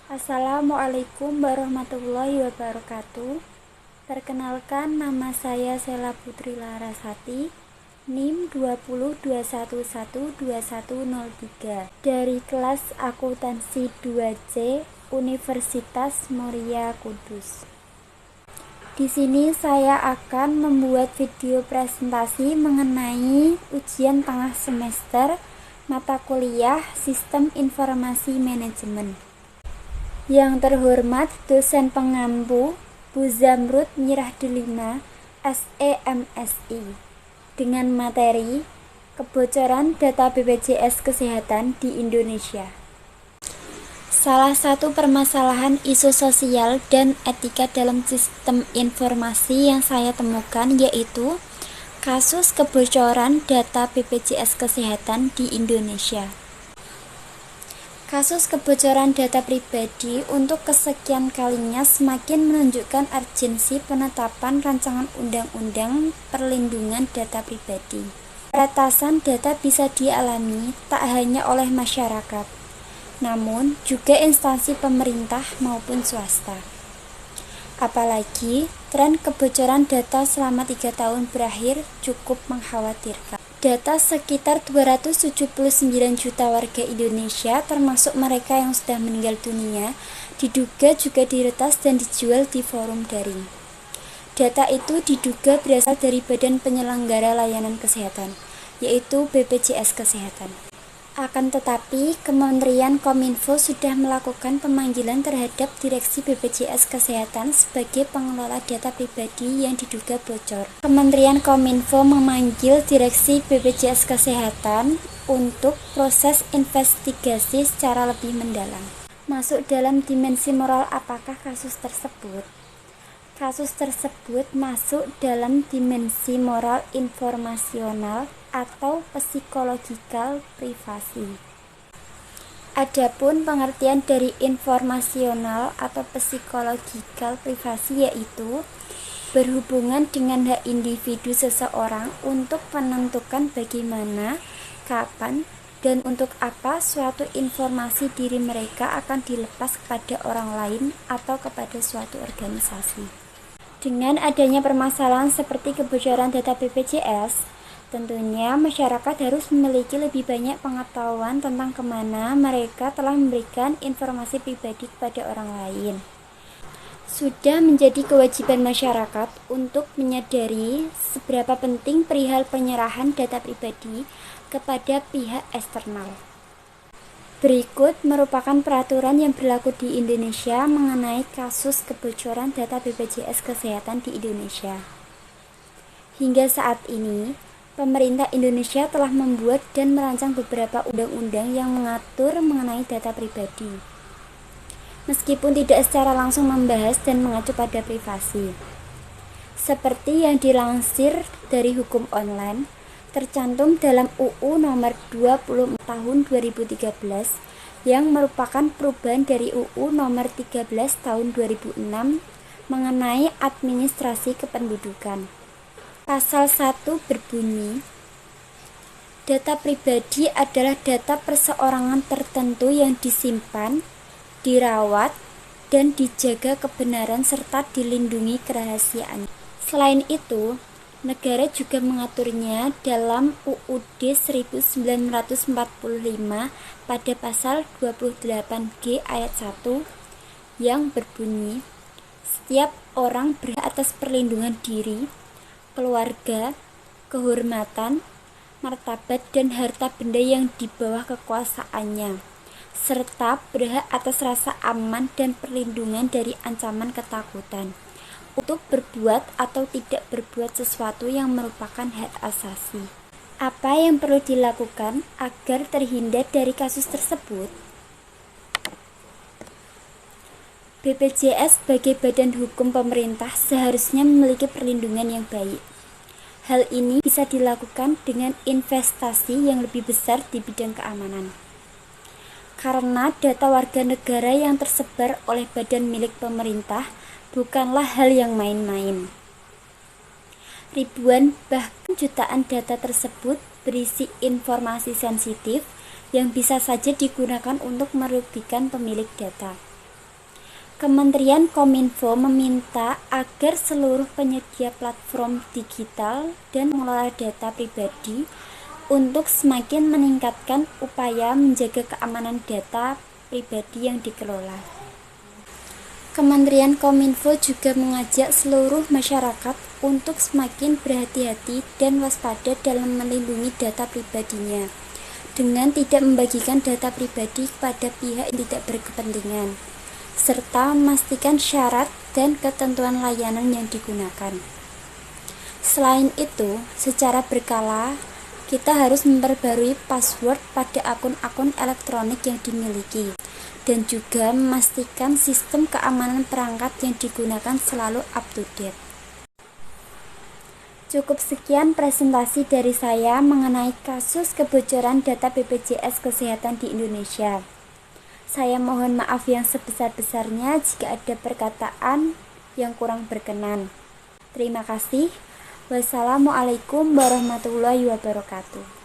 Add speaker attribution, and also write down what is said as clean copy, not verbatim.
Speaker 1: Assalamualaikum warahmatullahi wabarakatuh. Perkenalkan, nama saya Sela Putri Larasati, NIM 2021121003 dari kelas akuntansi 2C Universitas Muria Kudus. Di sini saya akan membuat video presentasi mengenai ujian tengah semester mata kuliah Sistem Informasi Manajemen. Yang terhormat dosen pengampu Bu Zamrud Mirahdelina, SEMSI, dengan materi kebocoran data BPJS Kesehatan di Indonesia. Salah satu permasalahan isu sosial dan etika dalam sistem informasi yang saya temukan yaitu kasus kebocoran data BPJS Kesehatan di Indonesia. Kasus kebocoran data pribadi untuk kesekian kalinya semakin menunjukkan urgensi penetapan rancangan undang-undang perlindungan data pribadi. Peretasan data bisa dialami tak hanya oleh masyarakat, namun juga instansi pemerintah maupun swasta. Apalagi tren kebocoran data selama 3 tahun berakhir cukup mengkhawatirkan. Data sekitar 279 juta warga Indonesia, termasuk mereka yang sudah meninggal dunia, diduga juga diretas dan dijual di forum daring. Data itu diduga berasal dari Badan Penyelenggara Layanan Kesehatan, yaitu BPJS Kesehatan. Akan tetapi, Kementerian Kominfo sudah melakukan pemanggilan terhadap Direksi BPJS Kesehatan sebagai pengelola data pribadi yang diduga bocor. Kementerian Kominfo memanggil Direksi BPJS Kesehatan untuk proses investigasi secara lebih mendalam. Masuk dalam dimensi moral apakah kasus tersebut? Kasus tersebut masuk dalam dimensi moral informasional atau psikologikal privasi. Adapun pengertian dari informasional atau psikologikal privasi yaitu berhubungan dengan hak individu seseorang untuk menentukan bagaimana, kapan, dan untuk apa suatu informasi diri mereka akan dilepas kepada orang lain atau kepada suatu organisasi. Dengan adanya permasalahan seperti kebocoran data BPJS, tentunya masyarakat harus memiliki lebih banyak pengetahuan tentang kemana mereka telah memberikan informasi pribadi kepada orang lain. Sudah menjadi kewajiban masyarakat untuk menyadari seberapa penting perihal penyerahan data pribadi kepada pihak eksternal. Berikut merupakan peraturan yang berlaku di Indonesia mengenai kasus kebocoran data BPJS Kesehatan di Indonesia. Hingga saat ini, pemerintah Indonesia telah membuat dan merancang beberapa undang-undang yang mengatur mengenai data pribadi. Meskipun tidak secara langsung membahas dan mengacu pada privasi. Seperti yang dilansir dari Hukum Online, tercantum dalam UU nomor 20 tahun 2013 yang merupakan perubahan dari UU nomor 13 tahun 2006 mengenai administrasi kependudukan. Pasal 1 berbunyi, data pribadi adalah data perseorangan tertentu yang disimpan, dirawat, dan dijaga kebenaran serta dilindungi kerahasiaan. Selain itu, negara juga mengaturnya dalam UUD 1945 pada pasal 28G ayat 1 yang berbunyi, setiap orang berhak atas perlindungan diri, keluarga, kehormatan, martabat dan harta benda yang di bawah kekuasaannya, serta berhak atas rasa aman dan perlindungan dari ancaman ketakutan untuk berbuat atau tidak berbuat sesuatu yang merupakan hak asasi. Apa yang perlu dilakukan agar terhindar dari kasus tersebut? BPJS sebagai badan hukum pemerintah seharusnya memiliki perlindungan yang baik. Hal ini bisa dilakukan dengan investasi yang lebih besar di bidang keamanan. Karena data warga negara yang tersebar oleh badan milik pemerintah bukanlah hal yang main-main. Ribuan bahkan jutaan data tersebut berisi informasi sensitif yang bisa saja digunakan untuk merugikan pemilik data. Kementerian Kominfo meminta agar seluruh penyedia platform digital dan mengelola data pribadi untuk semakin meningkatkan upaya menjaga keamanan data pribadi yang dikelola. Kementerian Kominfo juga mengajak seluruh masyarakat untuk semakin berhati-hati dan waspada dalam melindungi data pribadinya, dengan tidak membagikan data pribadi kepada pihak yang tidak berkepentingan, serta memastikan syarat dan ketentuan layanan yang digunakan. Selain itu, secara berkala, kita harus memperbarui password pada akun-akun elektronik yang dimiliki, dan juga memastikan sistem keamanan perangkat yang digunakan selalu up-to-date. Cukup sekian presentasi dari saya mengenai kasus kebocoran data BPJS Kesehatan di Indonesia. Saya mohon maaf yang sebesar-besarnya jika ada perkataan yang kurang berkenan. Terima kasih. Wassalamualaikum warahmatullahi wabarakatuh.